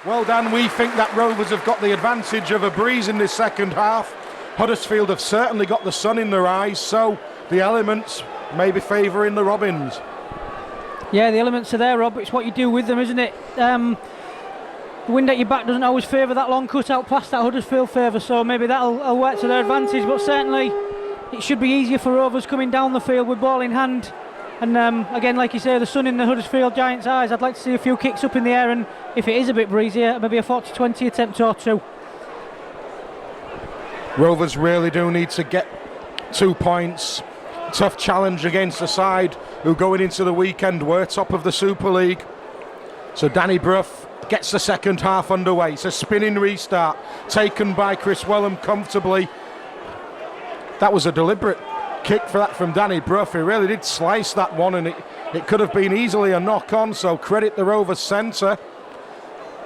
Well, Dan, we think that Rovers have got the advantage of a breeze in this second half. Huddersfield have certainly got the sun in their eyes, so the elements may be favouring the Robins. Yeah, the elements are there, Rob. It's what you do with them, isn't it? The wind at your back doesn't always favour that long cut-out pass that Huddersfield favour, so maybe that'll work to their advantage, but certainly it should be easier for Rovers coming down the field with ball in hand. And again, like you say, the sun in the Huddersfield Giants' eyes. I'd like to see a few kicks up in the air, and if it is a bit breezier, maybe a 40-20 attempt or two. Rovers really do need to get 2 points. Tough challenge against the side who going into the weekend were top of the Super League. So Danny Brough gets the second half underway. It's a spinning restart taken by Chris Wellham comfortably. That was a deliberate kick for that from Danny Brough. He really did slice that one, and it could have been easily a knock-on, so credit the Rovers centre.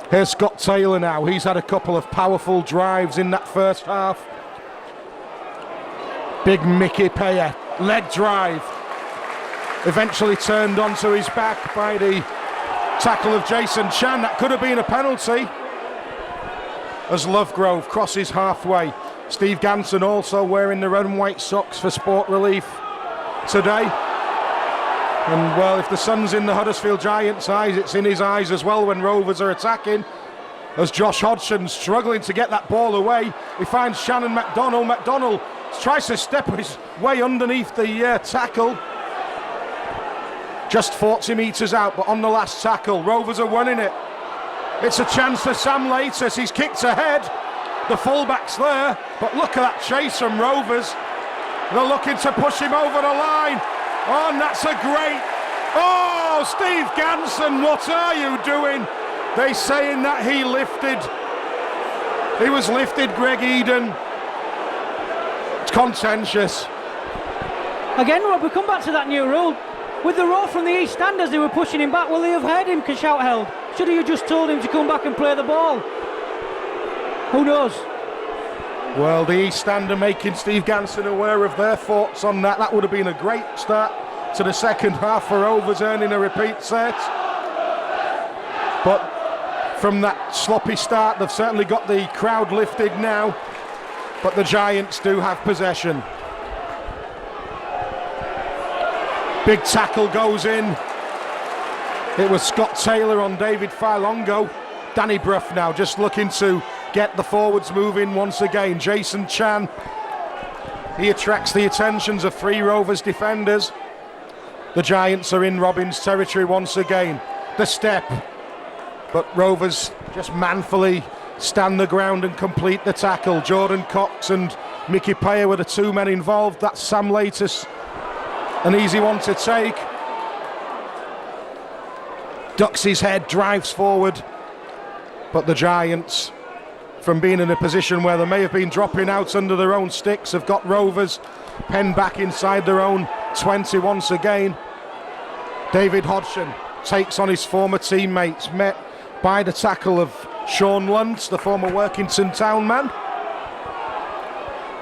Here's Scott Taylor now. He's had a couple of powerful drives in that first half. Big Mickey Payer, leg drive. Eventually turned onto his back by the tackle of Jason Chan. That could have been a penalty. As Lovegrove crosses halfway. Steve Ganson also wearing the red and white socks for Sport Relief today. And well, if the sun's in the Huddersfield Giants' eyes, it's in his eyes as well when Rovers are attacking. As Josh Hodgson struggling to get that ball away, he finds Shannon McDonnell. McDonnell tries to step his way underneath the tackle. Just 40 metres out, but on the last tackle, Rovers are winning it. It's a chance for Sam Latus. He's kicked ahead. The fullback's there, but look at that chase from Rovers. They're looking to push him over the line. Oh, and that's a great... Oh, Steve Ganson, what are you doing? They saying that he was lifted, Greg Eden. It's contentious. Again, Rob, we come back to that new rule. With the roar from the East Stand as they were pushing him back, will they have heard him shout held? Should he have just told him to come back and play the ball? Who knows? Well, the East Stand are making Steve Ganson aware of their thoughts on that. That would have been a great start to the second half for Rovers, earning a repeat set. But from that sloppy start, they've certainly got the crowd lifted now. But the Giants do have possession. Big tackle goes in. It was Scott Taylor on David Filongo. Danny Brough now just looking to get the forwards moving once again. Jason Chan, he attracts the attentions of 3 Rovers defenders. The Giants are in Robins territory once again. The step, but Rovers just manfully stand the ground and complete the tackle. Jordan Cox and Mickey Payer were the 2 men involved. That's Sam Latus, an easy one to take. Ducks his head, drives forward, but the Giants, from being in a position where they may have been dropping out under their own sticks, have got Rovers penned back inside their own 20 once again. David Hodgson takes on his former teammates, met by the tackle of Sean Luntz, the former Workington Town man.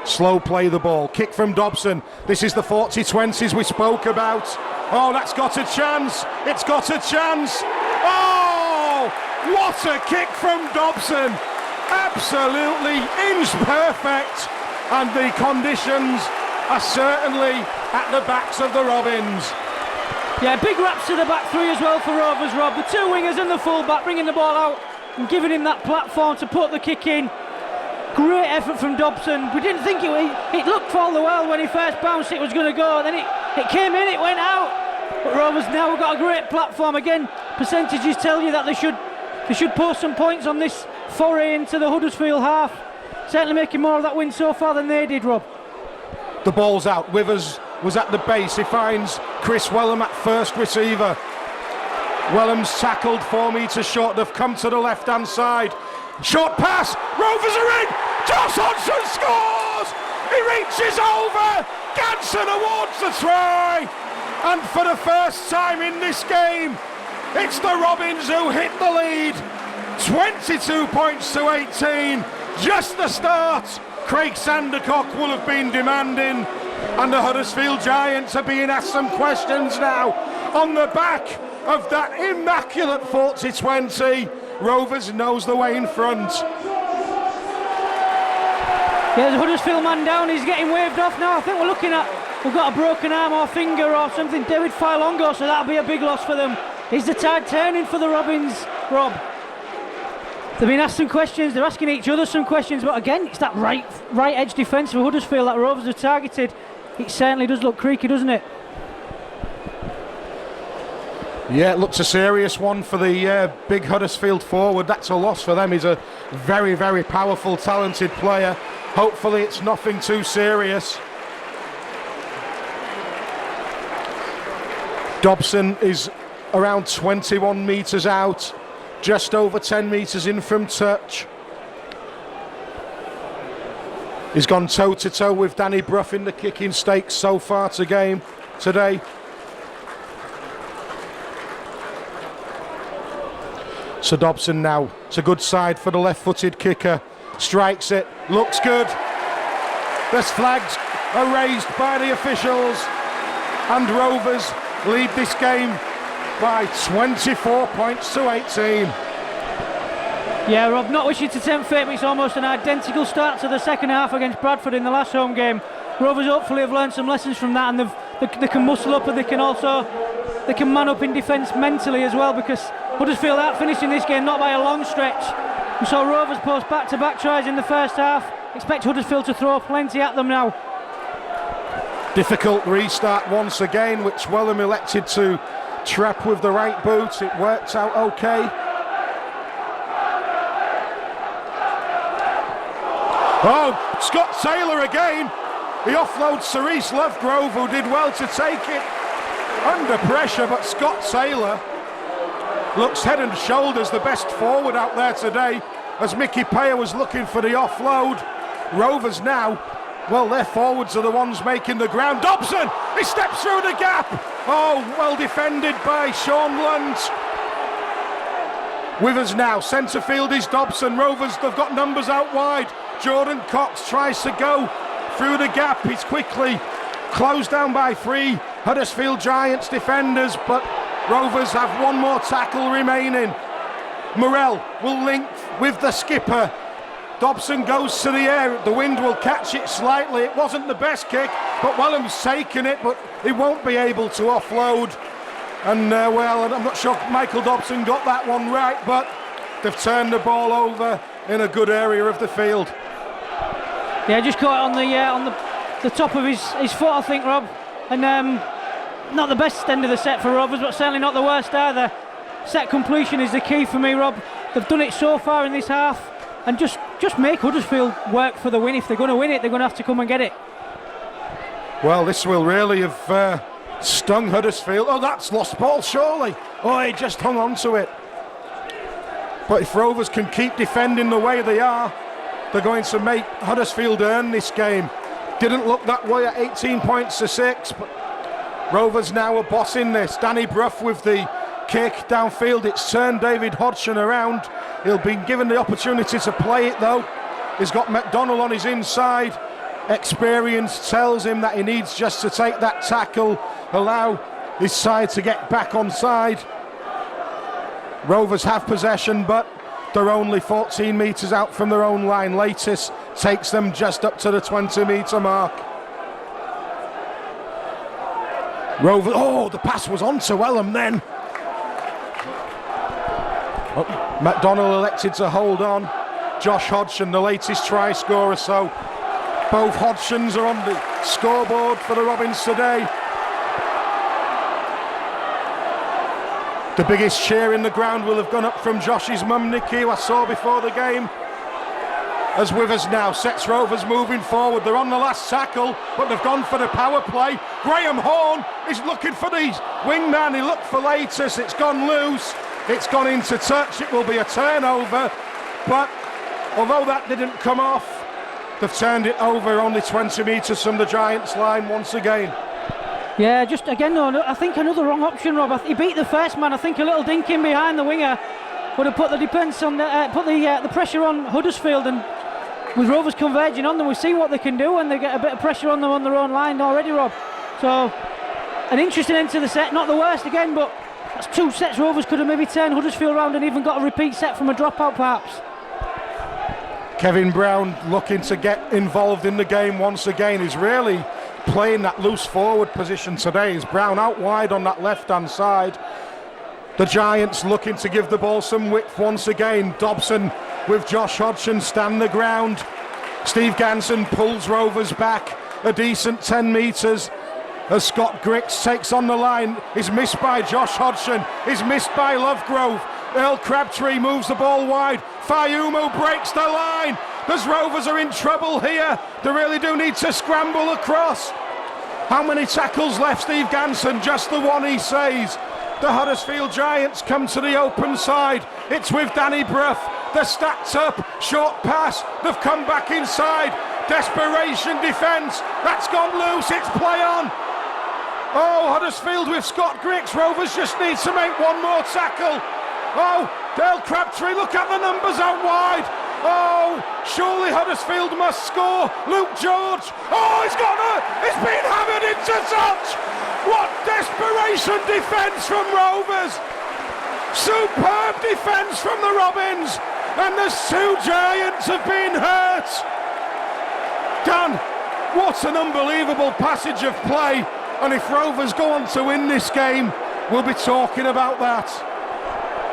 Slow play the ball, kick from Dobson. This is the 40-20s we spoke about. Oh, that's got a chance, it's got a chance. Oh, what a kick from Dobson. Absolutely inch perfect, and the conditions are certainly at the backs of the Robins. Yeah, big raps to the back 3 as well for Rovers, Rob. The 2 wingers and the full-back bringing the ball out and giving him that platform to put the kick in. Great effort from Dobson. We didn't think it looked for all the while when he first bounced it was going to go, then it came in, it went out. But Rovers now have got a great platform again. Percentages tell you that they should post some points on this foray into the Huddersfield half. Certainly making more of that win so far than they did, Rob. The ball's out. Withers was at the base. He finds Chris Wellham at first receiver. Wellham's tackled 4 metres short. They've come to the left-hand side. Short pass. Rovers are in. Josh Hodgson scores. He reaches over. Ganson awards the try. And for the first time in this game, it's the Robins who hit the lead. 22 points to 18. Just the start. Craig Sandercock will have been demanding, and the Huddersfield Giants are being asked some questions now on the back of that immaculate 40-20. Rovers knows the way in front. There's a Huddersfield man down, he's getting waved off now. I think we've got a broken arm or finger or something, David Filongo, so that'll be a big loss for them. Is the tide turning for the Robins, Rob? They've been asked some questions, they're asking each other some questions, but again, it's that right edge defence for Huddersfield that Rovers have targeted. It certainly does look creaky, doesn't it? Yeah, it looks a serious one for the big Huddersfield forward. That's a loss for them. He's a very, very powerful, talented player. Hopefully it's nothing too serious. Dobson is around 21 metres out, just over 10 metres in from touch. He's gone toe-to-toe with Danny Brough in the kicking stakes so far today. So Dobson now, it's a good side for the left-footed kicker. Strikes it, looks good. There's flags are raised by the officials, and Rovers lead this game by 24 points to 18. Yeah, Rob, not wishing to tempt fate, but it's almost an identical start to the second half against Bradford in the last home game. Rovers hopefully have learned some lessons from that, and they can muscle up, and they can man up in defence mentally as well, because Huddersfield aren't finishing this game, not by a long stretch. We saw Rovers post back-to-back tries in the first half. Expect Huddersfield to throw plenty at them now. Difficult restart once again, which Wellham elected to trap with the right boot. It worked out okay. Oh, Scott Taylor again. He offloads Cerise Lovegrove, who did well to take it under pressure, but Scott Taylor looks head and shoulders the best forward out there today, as Mickey Payer was looking for the offload. Rovers now, well, their forwards are the ones making the ground. Dobson, he steps through the gap. Oh, well defended by Sean Lunt. With us now, centre field is Dobson. Rovers, they've got numbers out wide. Jordan Cox tries to go through the gap. He's quickly closed down by three Huddersfield Giants defenders, but Rovers have one more tackle remaining. Morell will link with the skipper. Dobson goes to the air. The wind will catch it slightly. It wasn't the best kick, but Wellham's taken it, but he won't be able to offload. And well, I'm not sure Michael Dobson got that one right, but they've turned the ball over in a good area of the field. Yeah, just caught it on the top of his foot, I think, Rob. And not the best end of the set for Rovers, but certainly not the worst either. Set completion is the key for me, Rob. They've done it so far in this half, and just make Huddersfield work for the win. If they're going to win it, they're going to have to come and get it. Well, this will really have stung Huddersfield. Oh, that's lost ball, surely. Oh, he just hung on to it. But if Rovers can keep defending the way they are, they're going to make Huddersfield earn this game. Didn't look that way at 18 points to 6, but Rovers now are bossing this. Danny Brough with the kick downfield. It's turned David Hodgson around. He'll be given the opportunity to play it though. He's got McDonnell on his inside. Experience tells him that he needs just to take that tackle, allow his side to get back on side. Rovers have possession, but they're only 14 metres out from their own line. Latest takes them just up to the 20-metre mark. Rovers, oh, the pass was on to Wellham then. Oh, McDonnell elected to hold on. Josh Hodgson, the latest try scorer, so both Hodgsons are on the scoreboard for the Robins today. The biggest cheer in the ground will have gone up from Josh's mum, Nikki, who I saw before the game. As Withers now sets Rovers moving forward. They're on the last tackle, but they've gone for the power play. Graham Horn is looking for the wingman. He looked for Latus. It's gone loose. It's gone into touch. It will be a turnover. But although that didn't come off, they've turned it over only 20 metres from the Giants' line once again. Yeah, just again, though, I think another wrong option, Rob. He beat the first man. I think a little dink in behind the winger would have put the defence on, put the pressure on Huddersfield, and with Rovers converging on them, we've seen what they can do when they get a bit of pressure on them on their own line already, Rob. So an interesting end to the set, not the worst again, but That's 2 sets Rovers could have maybe turned Huddersfield round and even got a repeat set from a dropout perhaps. Kevin Brown looking to get involved in the game once again. He's really playing that loose forward position today. Is Brown out wide on that left hand side. The Giants looking to give the ball some width once again. Dobson with Josh Hodgson stand the ground. Steve Ganson pulls Rovers back a decent 10 metres as Scott Griggs takes on the line. Is missed by Josh Hodgson, is missed by Lovegrove. Earl Crabtree moves the ball wide. Fayumu breaks the line. The Rovers are in trouble here. They really do need to scramble across. How many tackles left, Steve Ganson? Just the one, he says. The Huddersfield Giants come to the open side. It's with Danny Brough. They're stacked up. Short pass. They've come back inside. Desperation defence. That's gone loose. It's play on. Oh, Huddersfield with Scott Griggs. Rovers just needs to make one more tackle. Oh, Dale Crabtree, look at the numbers out wide. Oh, surely Huddersfield must score. Luke George. Oh, it's been hammered into touch. What desperation defence from Rovers. Superb defence from the Robins. And the 2 Giants have been hurt. Dan, what an unbelievable passage of play. And if Rovers go on to win this game, we'll be talking about that.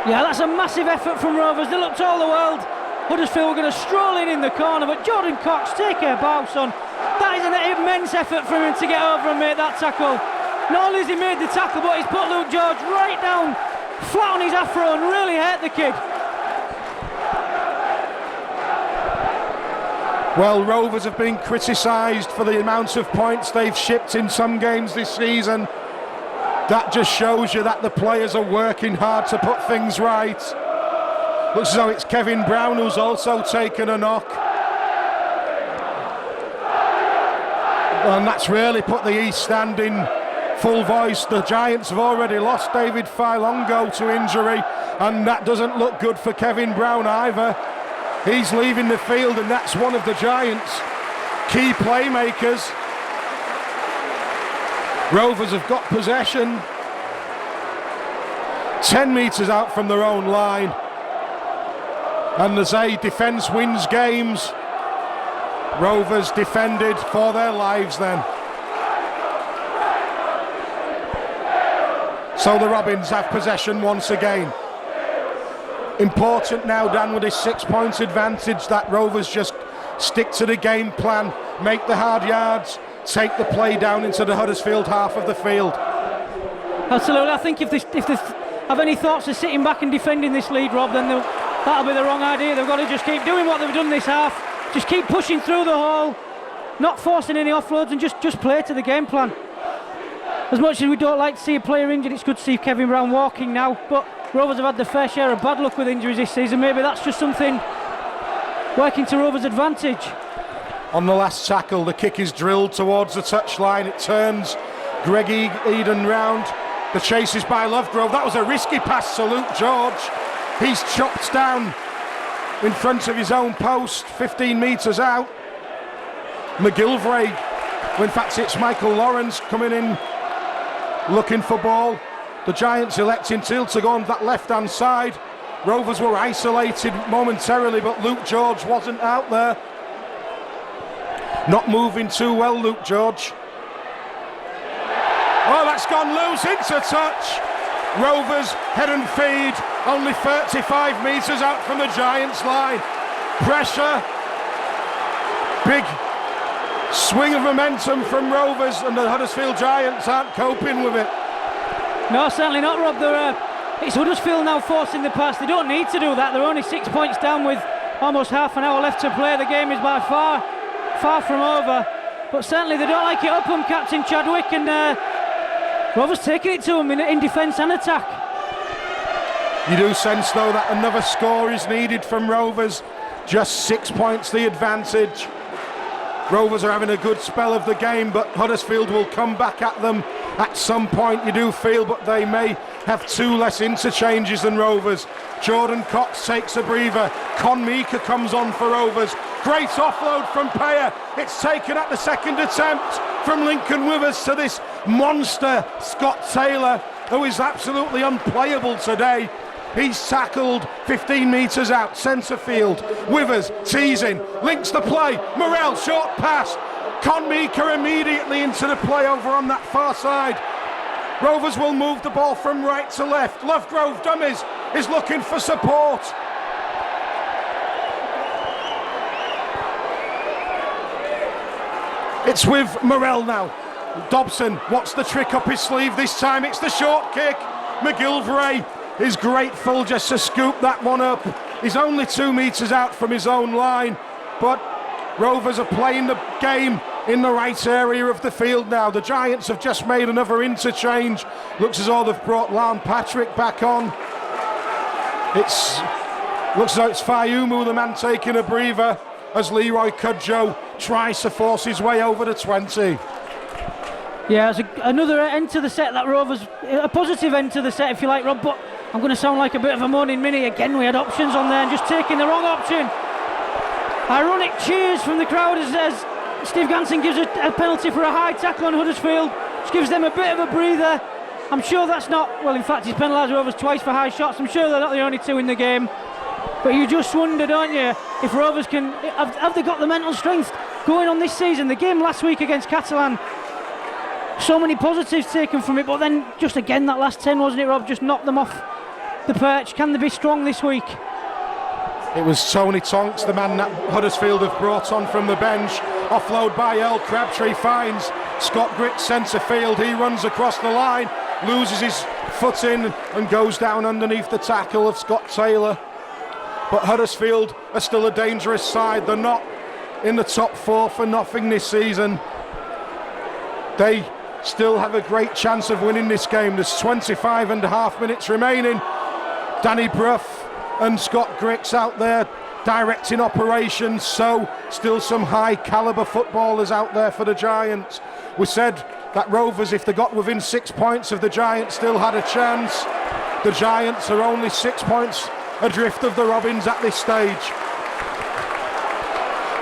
Yeah, that's a massive effort from Rovers. They looked all the world. Huddersfield were going to stroll in the corner, but Jordan Cox, take a bow, son. That is an immense effort for him to get over and make that tackle. Not only has he made the tackle, but he's put Luke George right down, flat on his afro, and really hurt the kid. Well, Rovers have been criticised for the amount of points they've shipped in some games this season. That just shows you that the players are working hard to put things right. Looks as though it's Kevin Brown who's also taken a knock. And that's really put the East Stand in full voice. The Giants have already lost David Filongo to injury, and that doesn't look good for Kevin Brown either. He's leaving the field, and that's one of the Giants' key playmakers. Rovers have got possession 10 metres out from their own line, and as a defence wins games, Rovers defended for their lives then. So the Robins have possession once again. Important now, Dan, with this 6-point advantage, that Rovers just stick to the game plan, make the hard yards, take the play down into the Huddersfield half of the field. Absolutely. I think if they have any thoughts of sitting back and defending this lead, Rob, then that'll be the wrong idea. They've got to just keep doing what they've done this half, just keep pushing through the hole, not forcing any offloads, and just play to the game plan. As much as we don't like to see a player injured, it's good to see Kevin Brown walking now, but Rovers have had their fair share of bad luck with injuries this season. Maybe that's just something working to Rovers' advantage. On the last tackle, the kick is drilled towards the touchline. It turns Greg Eden round. The chase is by Lovegrove. That was a risky pass to Luke George. He's chopped down in front of his own post, 15 metres out. McGilvray, in fact it's Michael Lawrence coming in looking for ball. The Giants electing to go on that left-hand side. Rovers were isolated momentarily, but Luke George wasn't out there. Not moving too well, Luke George. Oh, that's gone loose into touch. Rovers head and feed, only 35 metres out from the Giants' line. Pressure, big swing of momentum from Rovers, and the Huddersfield Giants aren't coping with it. No, certainly not, Rob. It's Huddersfield now forcing the pass. They don't need to do that. They're only 6 points down with almost half an hour left to play. The game is by far from over. But certainly they don't like it up on Captain Chadwick, and Rovers taking it to them in defence and attack. You do sense, though, that another score is needed from Rovers. Just 6 points the advantage. Rovers are having a good spell of the game, but Huddersfield will come back at them at some point, you do feel, but they may have 2 less interchanges than Rovers. Jordan Cox takes a breather. Con Mika comes on for Rovers. Great offload from Payer. It's taken at the second attempt from Lincoln Withers to this monster Scott Taylor. who is absolutely unplayable today. He's tackled 15 metres out, centre field. Withers teasing, links the play. Morel, short pass. Conmeka immediately into the play over on that far side. Rovers will move the ball from right to left. Lovegrove Dummies is looking for support. It's with Morel now. Dobson, what's the trick up his sleeve this time? It's the short kick. McGilvray is grateful just to scoop that one up. He's only 2 metres out from his own line, but Rovers are playing the game in the right area of the field now. The Giants have just made another interchange. Looks as though they've brought Lan Patrick back on. Looks as though it's Fayumu, the man taking a breather, as Leroy Cudjoe tries to force his way over the 20. Yeah, it's another end to the set, that Rovers, a positive end to the set if you like, Rob, but I'm going to sound like a bit of a moaning Minnie. Again, we had options on there and just taking the wrong option. Ironic cheers from the crowd as Steve Ganson gives a penalty for a high tackle on Huddersfield, which gives them a bit of a breather. I'm sure that's not, well, in fact, he's penalised Rovers twice for high shots. I'm sure they're not the only two in the game. But you just wonder, don't you, if Rovers can, have they got the mental strength going on this season? The game last week against Catalan, so many positives taken from it, but then just again that last 10, wasn't it, Rob? Just knocked them off the perch. Can they be strong this week? It was Tony Tonks, the man that Huddersfield have brought on from the bench. Offload by Earl Crabtree finds Scott Grick centre field. He runs across the line, loses his foot in and goes down underneath the tackle of Scott Taylor. But Huddersfield are still a dangerous side. They're not in the top 4 for nothing this season. They still have a great chance of winning this game. There's 25.5 minutes remaining. Danny Brough and Scott Gricks out there directing operations, so still some high calibre footballers out there for the Giants. We said that Rovers, if they got within 6 points of the Giants, still had a chance. The Giants are only 6 points adrift of the Robins at this stage.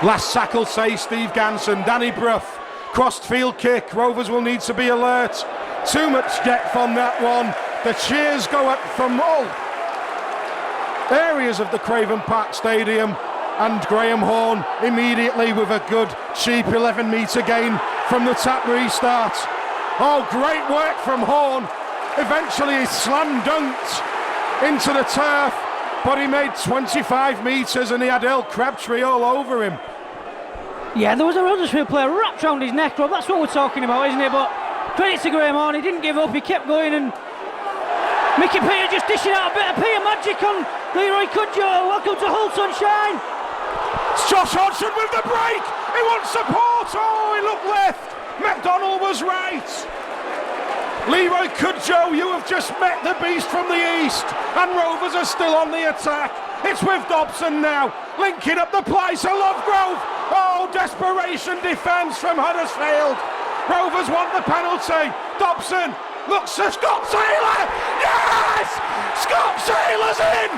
Last tackle, say Steve Ganson. Danny Brough, crossed field kick. Rovers will need to be alert. Too much depth on that one. The cheers go up from all areas of the Craven Park Stadium, and Graham Horne immediately with a good cheap 11 metre gain from the tap restart. Oh, great work from Horne. Eventually he slam dunked into the turf, but he made 25 metres and he had Earl Crabtree all over him. Yeah, there was a Huddersfield player wrapped around his neck, Rob. That's what we're talking about, isn't it? But credit to Graham Horne, he didn't give up, he kept going, and Mickey Peter just dishing out a bit of Peter magic on Leroy Cudjoe. Welcome to Hull Sunshine. It's Josh Hodgson with the break. He wants support. Oh, he looked left. McDonald was right. Leroy Cudjoe, you have just met the beast from the east, and Rovers are still on the attack. It's with Dobson now, linking up the play to Lovegrove. Oh, desperation defence from Huddersfield. Rovers want the penalty. Dobson looks to Scott Taylor. Yes! Scott Taylor's in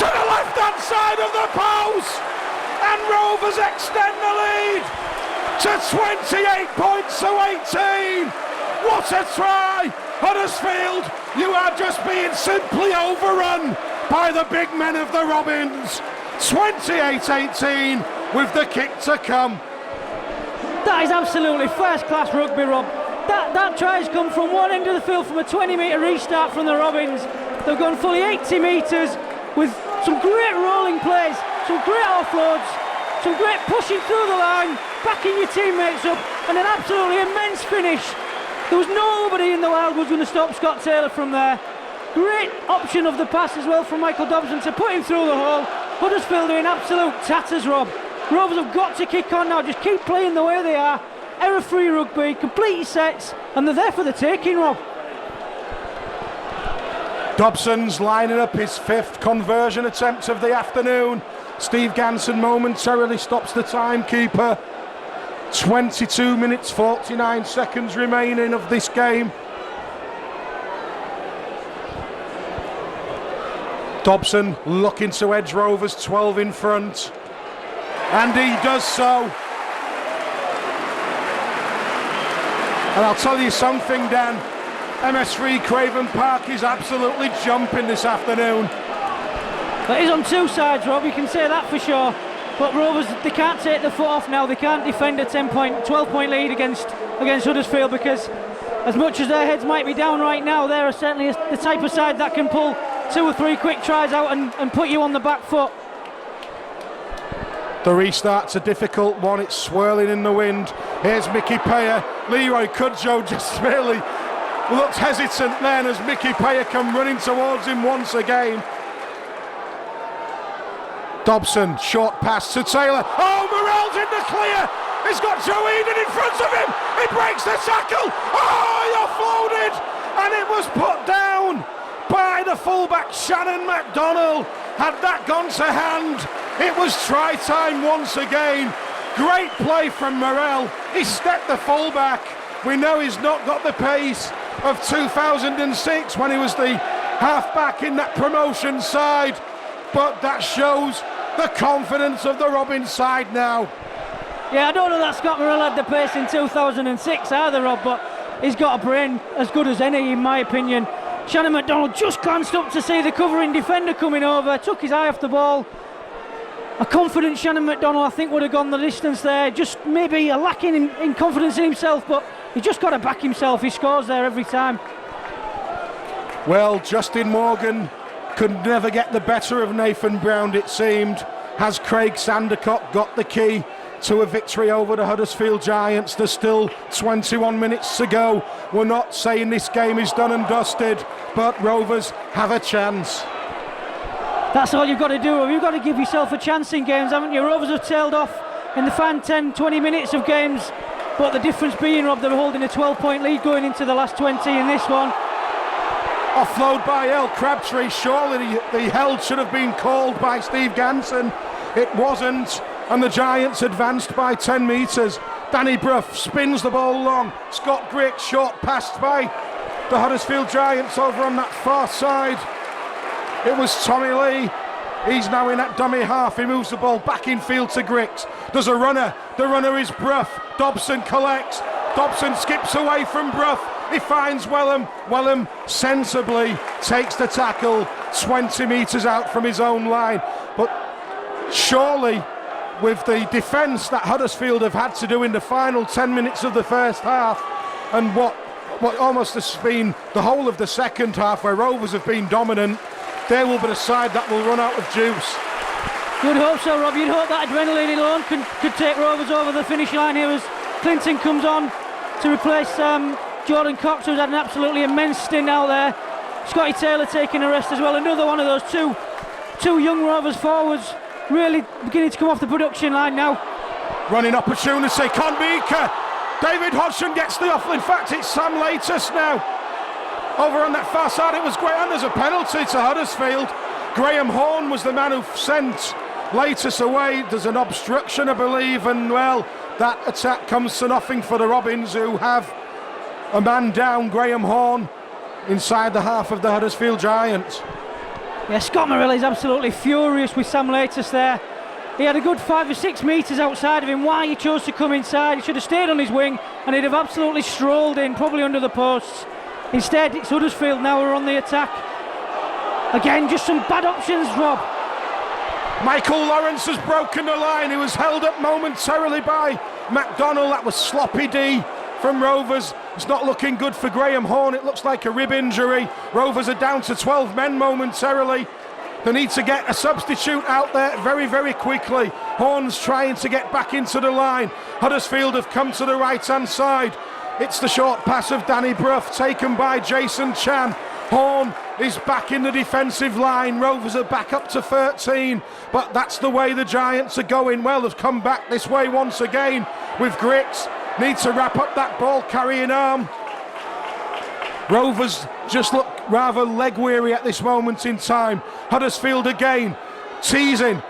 to the left-hand side of the post, and Rovers extend the lead to 28 points to 18. What a try! Huddersfield, you are just being simply overrun by the big men of the Robins. 28-18 with the kick to come. That is absolutely first-class rugby, Rob. That try's come from one end of the field from a 20-metre restart from the Robins. They've gone fully 80 metres with some great rolling plays, some great offloads, some great pushing through the line, backing your teammates up, and an absolutely immense finish. There was nobody in the world who was going to stop Scott Taylor from there. Great option of the pass as well from Michael Dobson to put him through the hole. Huddersfield are in absolute tatters, Rob. Rovers have got to kick on now, just keep playing the way they are. Error-free rugby, complete your sets, and they're there for the taking, Rob. Dobson's lining up his 5th conversion attempt of the afternoon. Steve Ganson momentarily stops the timekeeper. 22 minutes 49 seconds remaining of this game. Dobson looking to edge Rovers 12 in front, and he does so. And I'll tell you something, Dan, MS3 Craven Park is absolutely jumping this afternoon. But it is on two sides, Rob, you can say that for sure. But Rovers, they can't take the foot off now. They can't defend a 12-point lead against Huddersfield, because as much as their heads might be down right now, they're certainly the type of side that can pull 2 or 3 quick tries out and put you on the back foot. The restart's a difficult one. It's swirling in the wind. Here's Mickey Payer. Leroy Cudjoe just really looks hesitant then as Mickey Payer come running towards him once again. Dobson, short pass to Taylor. Oh, Morell's in the clear. He's got Joe Eden in front of him. He breaks the tackle. Oh, he offloaded. And it was put down by the fullback, Shannon MacDonald. Had that gone to hand, it was try time once again. Great play from Morell. He stepped the fullback. We know he's not got the pace of 2006 when he was the halfback in that promotion side. But that shows the confidence of the Robins side now. Yeah, I don't know that Scott Morell had the pace in 2006 either, Rob, but he's got a brain as good as any, in my opinion. Shannon MacDonald just glanced up to see the covering defender coming over, took his eye off the ball. A confident Shannon MacDonald, I think, would have gone the distance there. Just maybe a lacking in confidence in himself, but he just got to back himself. He scores there every time. Well, Justin Morgan could never get the better of Nathan Brown, it seemed. Has Craig Sandercock got the key to a victory over the Huddersfield Giants? There's still 21 minutes to go. We're not saying this game is done and dusted, but Rovers have a chance. That's all you've got to do. You've got to give yourself a chance in games, haven't you? Rovers have tailed off in the final 10-20 minutes of games, but the difference being, Rob, they're holding a 12-point lead going into the last 20 in this one. Offload by El Crabtree. Surely the held should have been called by Steve Ganson. It wasn't, and the Giants advanced by 10 metres. Danny Brough spins the ball long. Scott Grigg short passed by the Huddersfield Giants over on that far side. It was Tommy Lee. He's now in that dummy half. He moves the ball back in field to Griggs. There's a runner. The runner is Brough. Dobson collects. Dobson skips away from Brough. He finds Wellham. Wellham sensibly takes the tackle 20 metres out from his own line. But surely, with the defence that Huddersfield have had to do in the final 10 minutes of the first half, and what almost has been the whole of the second half where Rovers have been dominant, there will be a side that will run out of juice. You'd hope so, Rob. You'd hope that adrenaline alone could take Rovers over the finish line here as Clinton comes on to replace Jordan Cox, who's had an absolutely immense stint out there. Scotty Taylor taking a rest as well. Another one of those two young Rovers forwards really beginning to come off the production line now. Running opportunity, Konbika. David Hodgson gets the off. In fact, it's Sam Latest now. Over on that far side, it was great, and there's a penalty to Huddersfield. Graham Horn was the man who sent Latest away. There's an obstruction, I believe, and well, that attack comes to nothing for the Robins, who have a man down, Graham Horn, inside the half of the Huddersfield Giants. Yeah, Scott Morell is absolutely furious with Sam Latest there. He had a good 5 or 6 metres outside of him. Why he chose to come inside? He should have stayed on his wing and he'd have absolutely strolled in, probably under the posts. Instead, it's Huddersfield now who are on the attack. Again, just some bad options, Rob. Michael Lawrence has broken the line. He was held up momentarily by MacDonald. That was sloppy D from Rovers. It's not looking good for Graham Horn. It looks like a rib injury. Rovers are down to 12 men momentarily. They need to get a substitute out there very, very quickly. Horn's trying to get back into the line. Huddersfield have come to the right-hand side. It's the short pass of Danny Brough taken by Jason Chan. Horn is back in the defensive line. Rovers are back up to 13, but that's the way the Giants are going. Well, they've come back this way once again with Griggs. Need to wrap up that ball carrying arm. Rovers just look rather leg weary at this moment in time. Huddersfield again, teasing.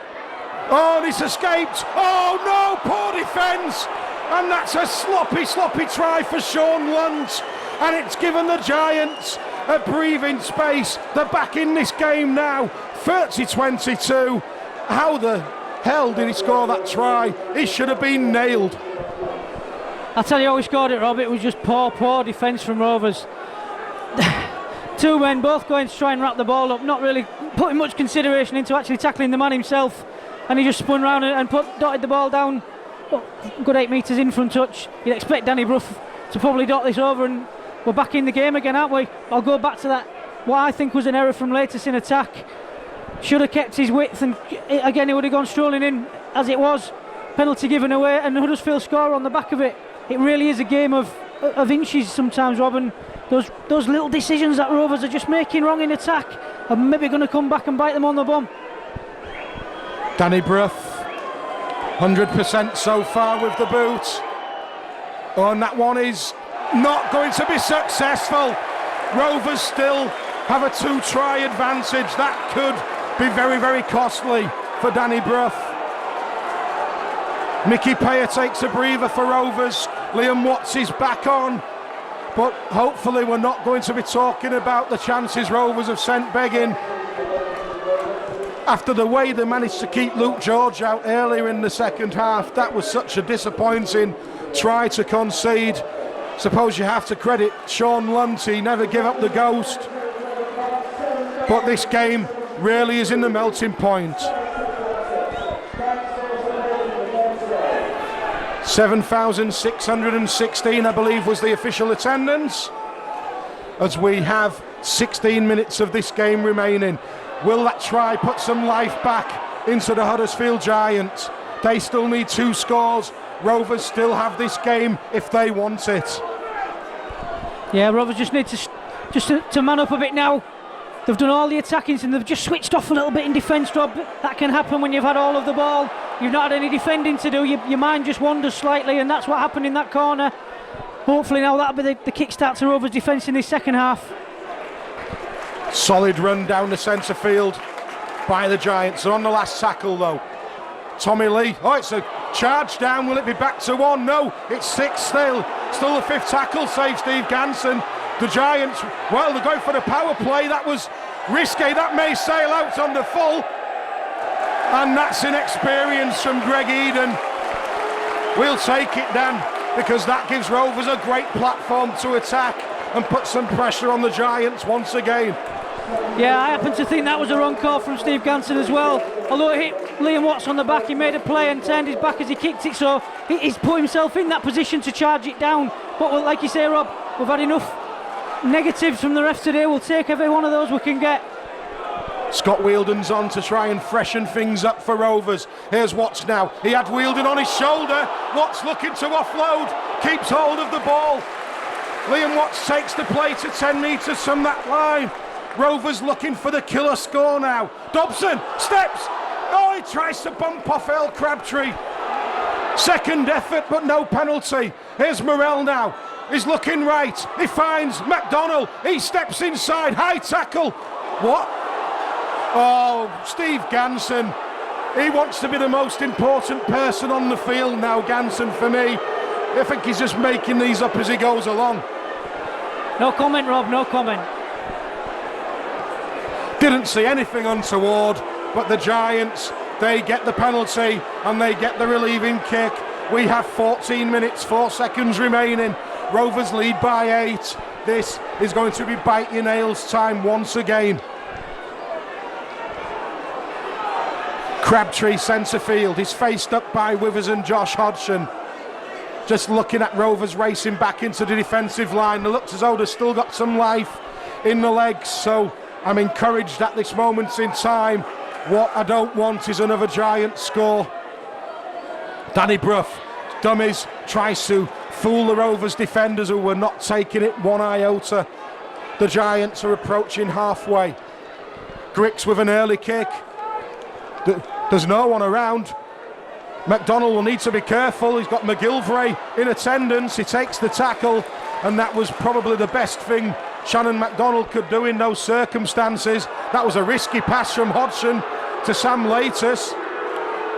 Oh, and it's escaped. Oh no, poor defence. And that's a sloppy try for Sean Lunt. And it's given the Giants a breathing space. They're back in this game now, 30-22. How the hell did he score that try? He should have been nailed. I'll tell you how he scored it, Rob. It was just poor defence from Rovers. Two men both going to try and wrap the ball up, not really putting much consideration into actually tackling the man himself, and he just spun round and dotted the ball down. Good 8 metres in from touch. You'd expect Danny Brough to probably dot this over, and we're back in the game again, aren't we? I'll go back to that, what I think was an error from Latus in attack. Should have kept his width, and again he would have gone strolling in. As it was, penalty given away, and Huddersfield score on the back of it. It really is a game of inches sometimes, Rob, and those little decisions that Rovers are just making wrong in attack are maybe going to come back and bite them on the bum. Danny Brough, 100% so far with the boot. Oh, and that one is not going to be successful. Rovers still have a 2-try advantage. That could be very, very costly for Danny Brough. Mickey Payer takes a breather for Rovers. Liam Watts is back on. But hopefully we're not going to be talking about the chances Rovers have sent begging. After the way they managed to keep Luke George out earlier in the second half, that was such a disappointing try to concede. Suppose you have to credit Sean Lunt, he never give up the ghost. But this game really is in the melting point. 7,616, I believe, was the official attendance, as we have 16 minutes of this game remaining. Will that try put some life back into the Huddersfield Giants? They still need 2 scores. Rovers still have this game if they want it. Yeah, Rovers just need to man up a bit now. They've done all the attacking and they've just switched off a little bit in defence, Rob. That can happen when you've had all of the ball. You've not had any defending to do. Your mind just wanders slightly, and that's what happened in that corner. Hopefully now that'll be the kickstart to Rovers' defence in this second half. Solid run down the centre field by the Giants. They're on the last tackle though. Tommy Lee. Oh, it's a charge down. Will it be back to 1? No, it's 6 still. Still the 5th tackle, save Steve Ganson. The Giants, well, they're going for the power play. That was risky. That may sail out on the full. And that's inexperience from Greg Eden. We'll take it, Dan, because that gives Rovers a great platform to attack and put some pressure on the Giants once again. Yeah, I happen to think that was a wrong call from Steve Ganson as well. Although it hit Liam Watts on the back, he made a play and turned his back as he kicked it, so he's put himself in that position to charge it down. But like you say, Rob, we've had enough negatives from the ref today. We'll take every one of those we can get. Scott Wheeldon's on to try and freshen things up for Rovers. Here's Watts now. He had Wheeldon on his shoulder. Watts looking to offload, keeps hold of the ball. Liam Watts takes the play to 10 metres from that line. Rovers looking for the killer score now. Dobson steps. Oh, he tries to bump off Earl Crabtree. Second effort, but no penalty. Here's Morell now. He's looking right. He finds McDonnell. He steps inside. High tackle. What? Oh, Steve Ganson. He wants to be the most important person on the field now, Ganson, for me. I think he's just making these up as he goes along. No comment, Rob, no comment. Didn't see anything untoward, but the Giants, they get the penalty and they get the relieving kick. We have 14 minutes, 4 seconds remaining. Rovers lead by 8. This is going to be bite your nails time once again. Crabtree centre field. He's faced up by Withers and Josh Hodgson. Just looking at Rovers racing back into the defensive line. It looks as though they've still got some life in the legs, so I'm encouraged at this moment in time. What I don't want is another Giant score. Danny Brough, dummies, tries to fool the Rovers defenders who were not taking it one iota. The Giants are approaching halfway. Grix with an early kick. There's no one around. McDonnell will need to be careful. He's got McGilvray in attendance. He takes the tackle, and that was probably the best thing Shannon McDonnell could do in those circumstances. That was a risky pass from Hodgson to Sam Latus.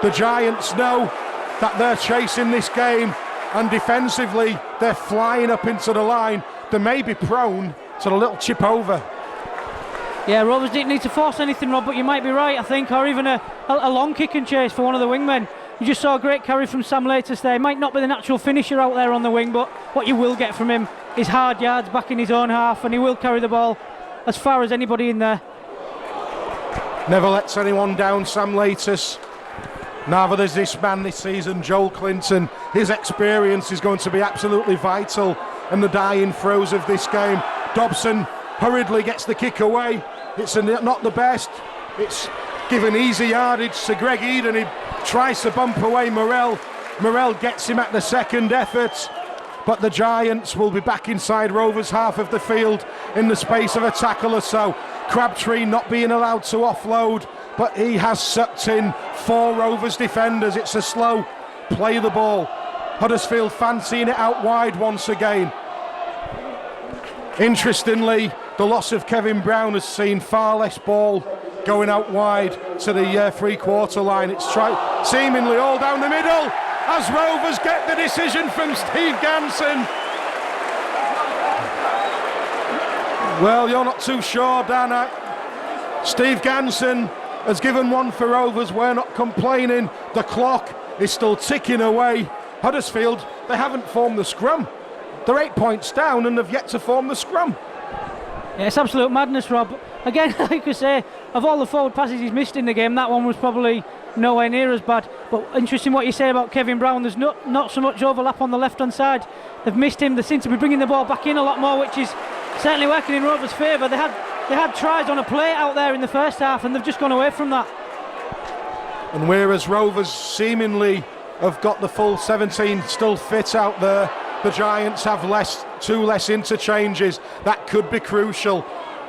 The Giants know that they're chasing this game, and defensively they're flying up into the line. They may be prone to the little chip over. Yeah, Rovers didn't need to force anything, Rob, but you might be right, I think, or even a long kick and chase for one of the wingmen. You just saw a great carry from Sam Latus there. He might not be the natural finisher out there on the wing, but what you will get from him is hard yards back in his own half, and he will carry the ball as far as anybody in there. Never lets anyone down, Sam Laters. Neither does this man this season, Joel Clinton. His experience is going to be absolutely vital in the dying throes of this game. Dobson hurriedly gets the kick away. It's not the best. It's given easy yardage to Greg Eden. He tries to bump away Morel. Morel gets him at the second effort. But the Giants will be back inside Rovers' half of the field in the space of a tackle or so. Crabtree not being allowed to offload, but he has sucked in 4 Rovers defenders. It's a slow play the ball. Huddersfield fancying it out wide once again. Interestingly, the loss of Kevin Brown has seen far less ball going out wide to the three-quarter line. It's seemingly all down the middle as Rovers get the decision from Steve Ganson. Well, you're not too sure, Dan. Steve Ganson has given one for Rovers. We're not complaining. The clock is still ticking away. Huddersfield, they haven't formed the scrum. They're 8 points down and they've yet to form the scrum. Yeah, it's absolute madness, Rob. Again, like I say, of all the forward passes he's missed in the game, that one was probably nowhere near as bad. But interesting what you say about Kevin Brown. There's not so much overlap on the left-hand side. They've missed him. They seem to be bringing the ball back in a lot more, which is certainly working in Rovers' favour. They had tries on a play out there in the first half, and they've just gone away from that. And whereas Rovers seemingly have got the full 17 still fit out there, the Giants have two less interchanges. That could be crucial.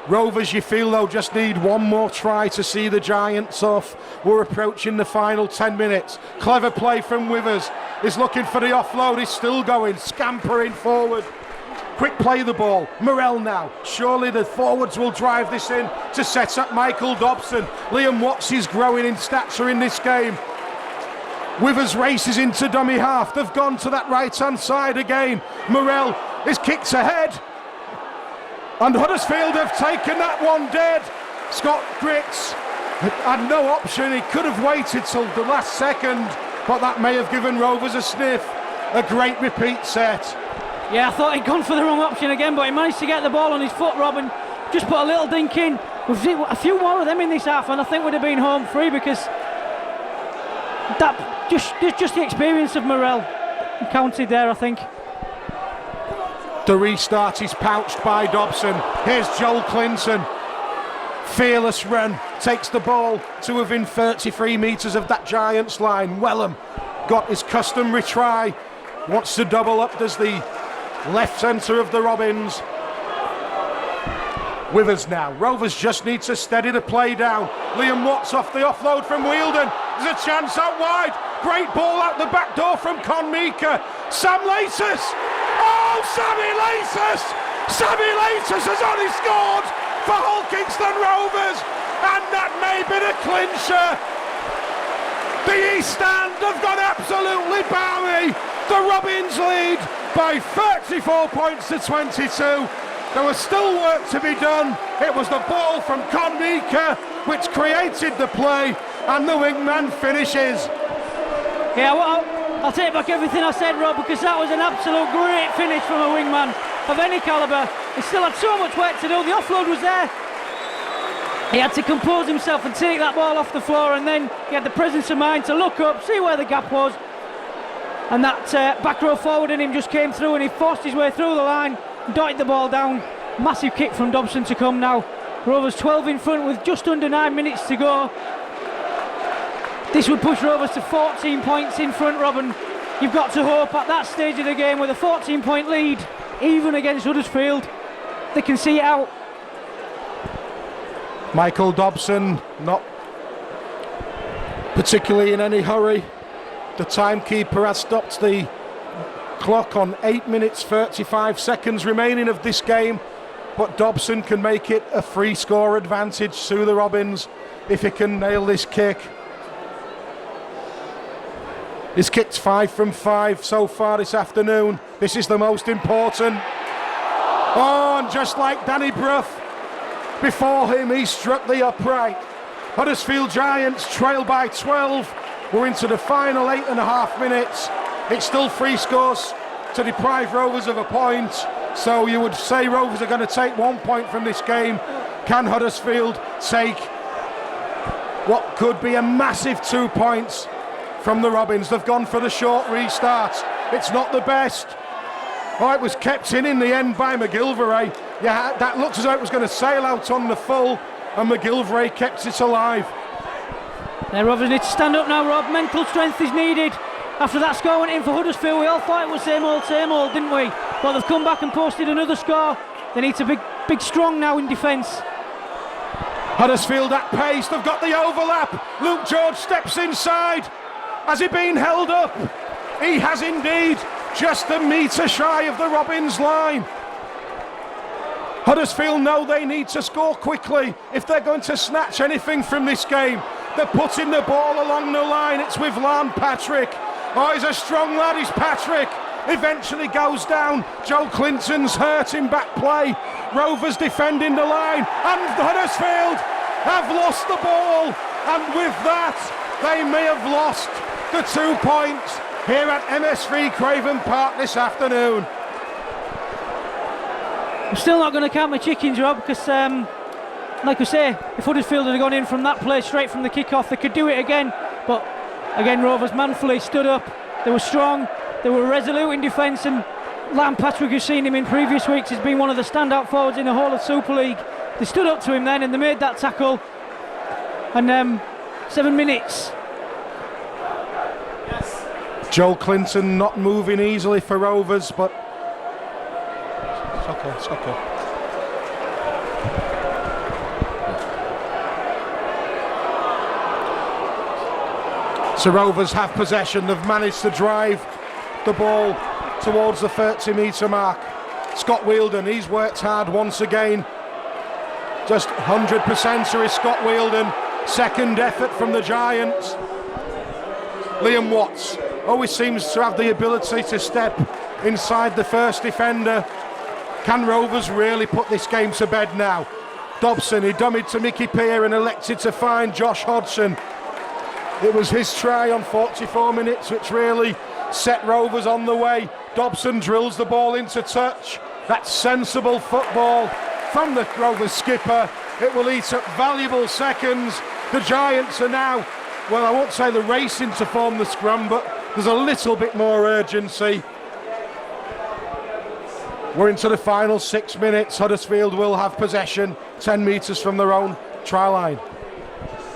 Rovers, you feel though, just need one more try to see the Giants off. We're approaching the final 10 minutes. Clever play from Withers. He's looking for the offload. He's still going, scampering forward. Quick play the ball. Morel now. Surely the forwards will drive this in to set up Michael Dobson. Liam Watts is growing in stature in this game. Withers races into dummy half. They've gone to that right-hand side again. Morel is kicked ahead. And Huddersfield have taken that one dead. Scott Grits had no option. He could have waited till the last second, but that may have given Rovers a sniff. A great repeat set. Yeah, I thought he'd gone for the wrong option again, but he managed to get the ball on his foot, Rob, and just put a little dink in. We've seen a few more of them in this half, and I think we'd have been home free because that just the experience of Morel counted there, I think. The restart is pouched by Dobson. Here's Joel Clinton. Fearless run. Takes the ball to within 33 metres of that Giants line. Wellham got his customary try. Wants to double up. Does the left centre of the Robins. Withers now. Rovers just need to steady the play down. Liam Watts off the offload from Wheeldon. There's a chance out wide. Great ball out the back door from Conmeka. Sam Laters. Oh, Sammy Laters! Sammy Laters has only scored for Hull Kingston Rovers, and that may be the clincher. The East Stand have gone absolutely balmy. The Robins lead by 34 points to 22. There was still work to be done. It was the ball from Conmeka which created the play, and the wingman finishes. Yeah, well, I'll take back everything I said, Rob, because that was an absolute great finish from a wingman of any calibre. He still had so much work to do. The offload was there. He had to compose himself and take that ball off the floor, and then he had the presence of mind to look up, see where the gap was, and that back row forward in him just came through, and he forced his way through the line, dotted the ball down. Massive kick from Dobson to come now. Rovers 12 in front with just under 9 minutes to go. This would push Rovers to 14 points in front, Robin. You've got to hope at that stage of the game with a 14-point lead, even against Huddersfield, they can see it out. Michael Dobson not particularly in any hurry. The timekeeper has stopped the clock on 8 minutes 35 seconds remaining of this game, but Dobson can make it a free score advantage to the Robins if he can nail this kick. He's kicked 5 from 5 so far this afternoon. This is the most important. Oh, and just like Danny Brough, before him he struck the upright. Huddersfield Giants trail by 12. We're into the final 8.5 minutes. It's still free scores to deprive Rovers of a point. So you would say Rovers are going to take 1 point from this game Can Huddersfield take what could be a massive 2 points from the Robins? They've gone for the short restart. It's not the best. Oh, it was kept in the end by McGilvray. Yeah, that looked as though it was going to sail out on the full, and McGilvray kept it alive. The Rovers need to stand up now, Rob. Mental strength is needed. After that score went in for Huddersfield, we all thought it was same old, didn't we? But they've come back and posted another score. They need to be big strong now in defence. Huddersfield at pace, they've got the overlap. Luke George steps inside. Has he been held up? He has indeed, just a metre shy of the Robins line. Huddersfield know they need to score quickly if they're going to snatch anything from this game. They're putting the ball along the line. It's with Lan Patrick. Oh, he's a strong lad, he's Patrick. Eventually goes down. Joe Clinton's hurt in back play. Rovers defending the line, and Huddersfield have lost the ball, and with that they may have lost the 2 points here at MS3 Craven Park this afternoon. I'm still not going to count my chickens, Rob, because like I say, if Huddersfield had gone in from that place straight from the kick-off, they could do it again. But again, Rovers manfully stood up. They were strong, they were resolute in defence, and Lan Patrick, who's seen him in previous weeks, has been one of the standout forwards in the whole of Super League. They stood up to him then and they made that tackle. And 7 minutes. Yes. Joe Clinton not moving easily for Rovers, but it's okay. So Rovers have possession. They've managed to drive the ball towards the 30-metre mark. Scott Wheeldon, he's worked hard once again. Just 100% is Scott Wheeldon. Second effort from the Giants. Liam Watts always seems to have the ability to step inside the first defender. Can Rovers really put this game to bed now? Dobson, he dummied to Mickey Peer and elected to find Josh Hodgson. It was his try on 44 minutes which really set Rovers on the way. Dobson drills the ball into touch. That's sensible football from the Rovers skipper. It will eat up valuable seconds. The Giants are now, well, I won't say they're racing to form the scrum, but there's a little bit more urgency. We're into the final 6 minutes. Huddersfield will have possession 10 metres from their own try line.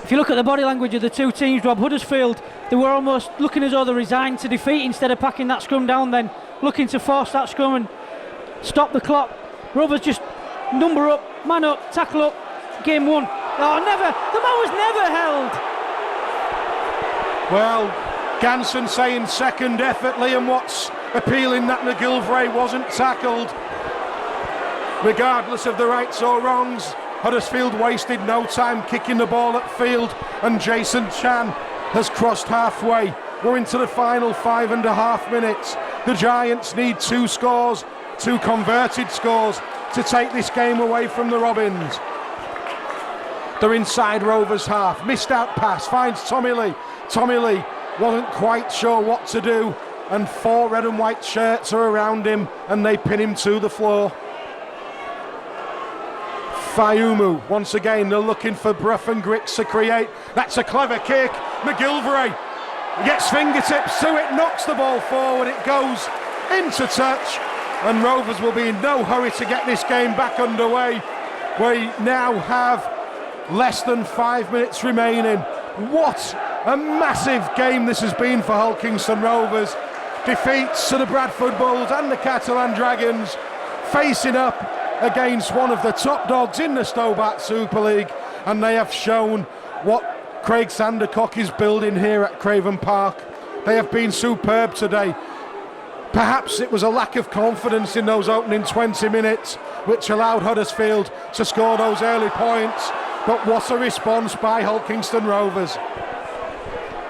If you look at the body language of the two teams, Rob, Huddersfield, they were almost looking as though they're resigned to defeat instead of packing that scrum down then, looking to force that scrum and stop the clock. Rovers just number up, man up, tackle up, game won. Oh, never, the man was never held. Well, Ganson saying second effort, Liam Watts appealing that McGilvray wasn't tackled. Regardless of the rights or wrongs, Huddersfield wasted no time kicking the ball upfield, and Jason Chan has crossed halfway. We're into the final 5.5 minutes. The Giants need 2 scores, 2 converted scores, to take this game away from the Robins. They're inside Rovers half. Missed out pass, finds Tommy Lee. Tommy Lee wasn't quite sure what to do, and 4 red and white shirts are around him and they pin him to the floor. Fayumu, once again, they're looking for Brough and Grix to create. That's a clever kick. McGilvray gets fingertips to it, knocks the ball forward, it goes into touch, and Rovers will be in no hurry to get this game back underway. We now have less than 5 minutes remaining. What a massive game this has been for Hull Kingston Rovers. Defeats to the Bradford Bulls and the Catalan Dragons, facing up against one of the top dogs in the Stobart Super League, and they have shown what Craig Sandercock is building here at Craven Park. They have been superb today. Perhaps it was a lack of confidence in those opening 20 minutes which allowed Huddersfield to score those early points, but what a response by Hull Kingston Rovers.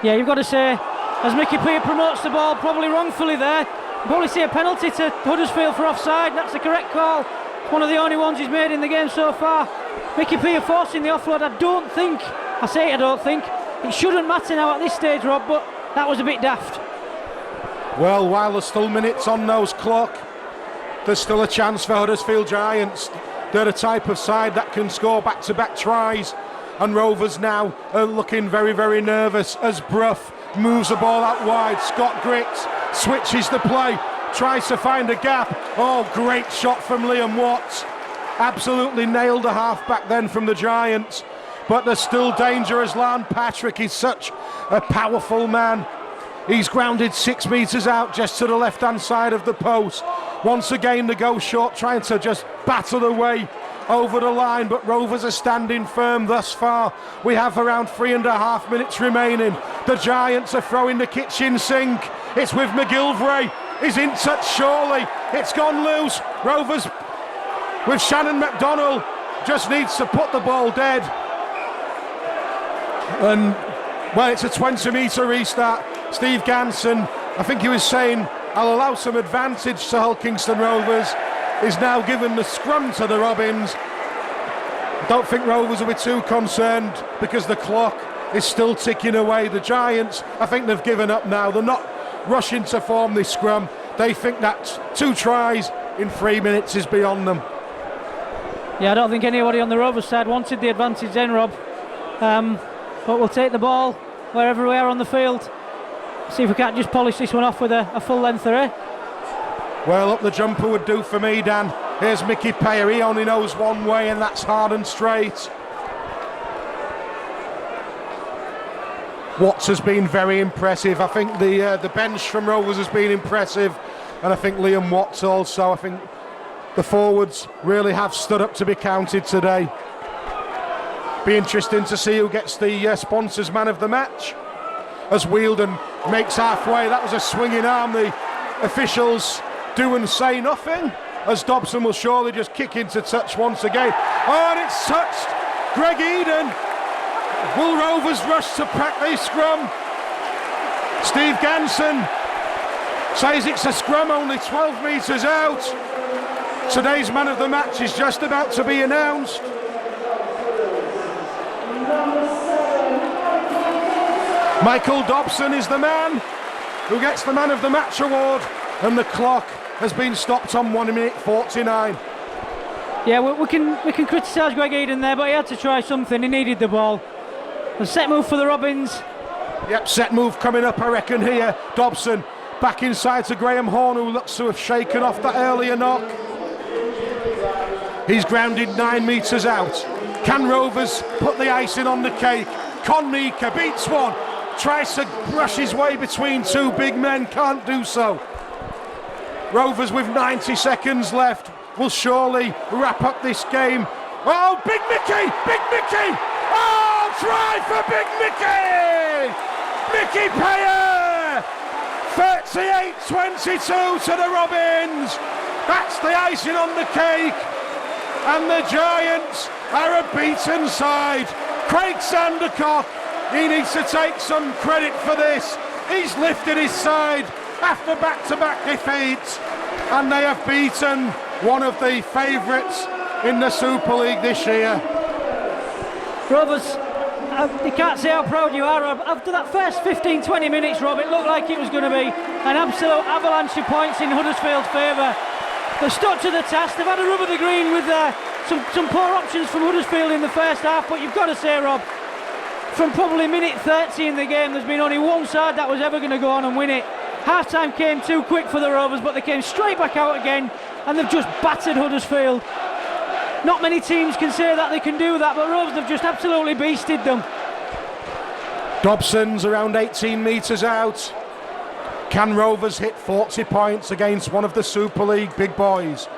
Yeah, you've got to say, as Mickey Peer promotes the ball, probably wrongfully there, you probably see a penalty to Huddersfield for offside. That's the correct call. One of the only ones he's made in the game so far. Mickey Peer forcing the offload. I don't think it shouldn't matter now at this stage, Rob, but that was a bit daft. Well, while there's still minutes on those clock, there's still a chance for Huddersfield Giants. They're the type of side that can score back-to-back tries, and Rovers now are looking very, very nervous as Brough moves the ball out wide. Scott Griggs switches the play, tries to find a gap. Oh, great shot from Liam Watts. Absolutely nailed the half-back then from the Giants. But there's still danger as Lan Patrick is such a powerful man. He's grounded 6 metres out just to the left-hand side of the post. Once again, the go short, trying to just batter the way over the line, but Rovers are standing firm thus far. We have around 3.5 minutes remaining. The Giants are throwing the kitchen sink. It's with McGilvray. He's in touch, surely. It's gone loose. Rovers with Shannon McDonnell just needs to put the ball dead. And, well, it's a 20-metre restart. Steve Ganson, I think he was saying, I'll allow some advantage to Hulkingston Rovers, is now given the scrum to the Robins. Don't think Rovers will be too concerned because the clock is still ticking away. The Giants, I think they've given up now. They're not rushing to form this scrum. They think that 2 tries in 3 minutes is beyond them. Yeah, I don't think anybody on the Rovers side wanted the advantage then, Rob. But we'll take the ball wherever we are on the field. See if we can't just polish this one off with a full lengther, eh? Well, up the jumper would do for me, Dan. Here's Mickey Payer. He only knows one way, and that's hard and straight. Watts has been very impressive. I think the bench from Rovers has been impressive, and I think Liam Watts also. I think the forwards really have stood up to be counted today. Be interesting to see who gets the sponsors man of the match. As Wheeldon makes halfway, that was a swinging arm. The officials do and say nothing, as Dobson will surely just kick into touch once again. Oh, and it's touched. Greg Eden. Will Rovers rush to pack this scrum? Steve Ganson says it's a scrum only 12 metres out. Today's man of the match is just about to be announced. Michael Dobson is the man who gets the man of the match award, and the clock has been stopped on 1 minute 49. Yeah, we can criticise Greg Eden there, but he had to try something. He needed the ball. A set move for the Robins. Yep, set move coming up, I reckon, here. Dobson back inside to Graham Horn, who looks to have shaken off that earlier knock. He's grounded 9 metres out. Can Rovers put the icing on the cake? Con Mika beats one. Tries to brush his way between 2 big men, can't do so. Rovers with 90 seconds left will surely wrap up this game. Oh, Big Mickey! Big Mickey! Oh, try for Big Mickey! Mickey Payer! 38-22 to the Robins. That's the icing on the cake. And the Giants are a beaten side. Craig Sandercock, he needs to take some credit for this. He's lifted his side after back-to-back defeats, and they have beaten one of the favourites in the Super League this year. Rovers, you can't say how proud you are, Rob. After that first 15-20 minutes, Rob, it looked like it was going to be an absolute avalanche of points in Huddersfield's favour. They've stuck to the task. They've had a rub of the green with some poor options from Huddersfield in the first half, but you've got to say, Rob, from probably minute 30 in the game, there's been only one side that was ever going to go on and win it. Half-time came too quick for the Rovers, but they came straight back out again, and they've just battered Huddersfield. Not many teams can say that they can do that, but Rovers have just absolutely beasted them. Dobson's around 18 metres out. Can Rovers hit 40 points against one of the Super League big boys?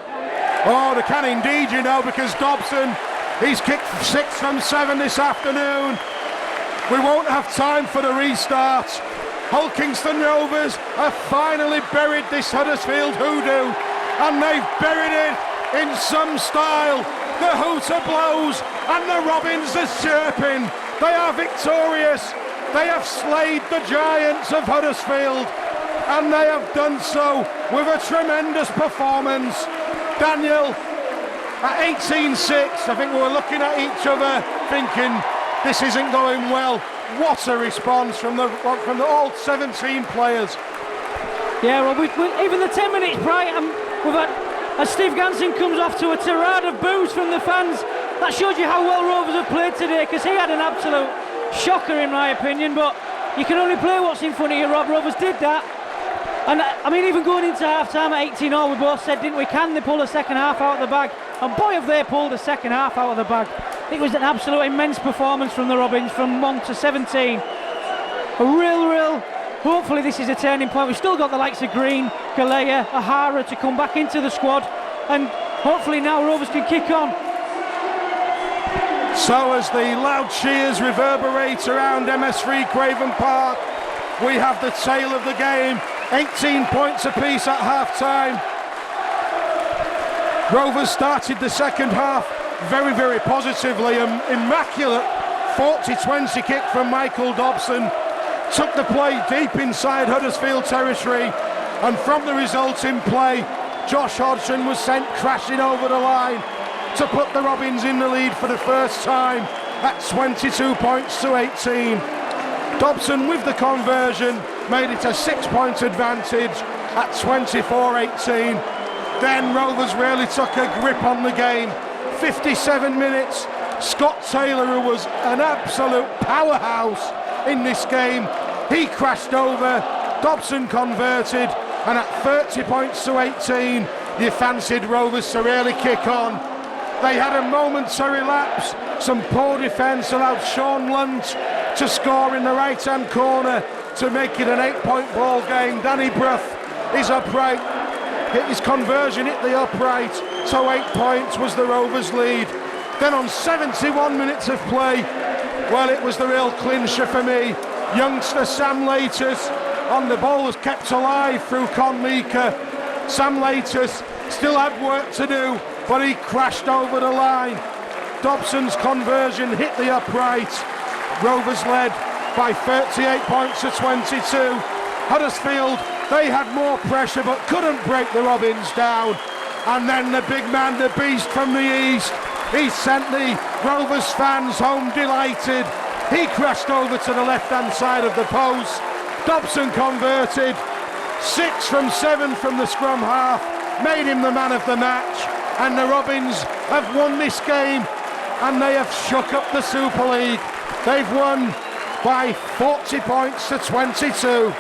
Oh, they can indeed, you know, because Dobson, he's kicked 6 from 7 this afternoon. We won't have time for the restart. Hulkingston Rovers have finally buried this Huddersfield hoodoo, and they've buried it in some style. The hooter blows and the Robins are chirping. They are victorious. They have slayed the Giants of Huddersfield, and they have done so with a tremendous performance. Daniel, at 18-6, I think we were looking at each other thinking this isn't going well. What a response from the all 17 players. Yeah, well, even the 10 minutes prior, we've had as Steve Ganson comes off to a tirade of boos from the fans. That shows you how well Rovers have played today, because he had an absolute shocker in my opinion, but you can only play what's in front of you, Rob. Rovers did that. And I mean, even going into half-time at 18-all, we both said, didn't we, can they pull the second half out of the bag? And boy, have they pulled the second half out of the bag. It was an absolute immense performance from the Robins, from 1 to 17. A real, hopefully this is a turning point. We've still got the likes of Green, Galea, Ahara to come back into the squad, and hopefully now Rovers can kick on. So as the loud cheers reverberate around MS3 Craven Park, we have the tale of the game. 18 points apiece at half-time. Rovers started the second half very positively. An immaculate 40-20 kick from Michael Dobson took the play deep inside Huddersfield territory, and from the resulting play, Josh Hodgson was sent crashing over the line to put the Robins in the lead for the first time at 22 points to 18. Dobson with the conversion made it a 6-point advantage at 24-18. Then Rovers really took a grip on the game. 57 minutes, Scott Taylor, who was an absolute powerhouse in this game, he crashed over, Dobson converted, and at 30 points to 18, you fancied Rovers to really kick on. They had a momentary lapse, some poor defence allowed Sean Lunt to score in the right-hand corner to make it an 8-point ball game. Danny Bruff is upright, his conversion hit the upright, so 8 points was the Rovers' lead. Then on 71 minutes of play, well, it was the real clincher for me. Youngster Sam Laters on the ball was kept alive through Conmeka. Sam Laters still had work to do, but he crashed over the line. Dobson's conversion hit the upright. Rovers led by 38 points to 22. Huddersfield, they had more pressure but couldn't break the Robins down. And then the big man, the beast from the east, he sent the Rovers fans home delighted. He crashed over to the left-hand side of the post. Dobson converted, 6 from 7 from the scrum half, made him the man of the match. And the Robins have won this game, and they have shook up the Super League. They've won by 40 points to 22.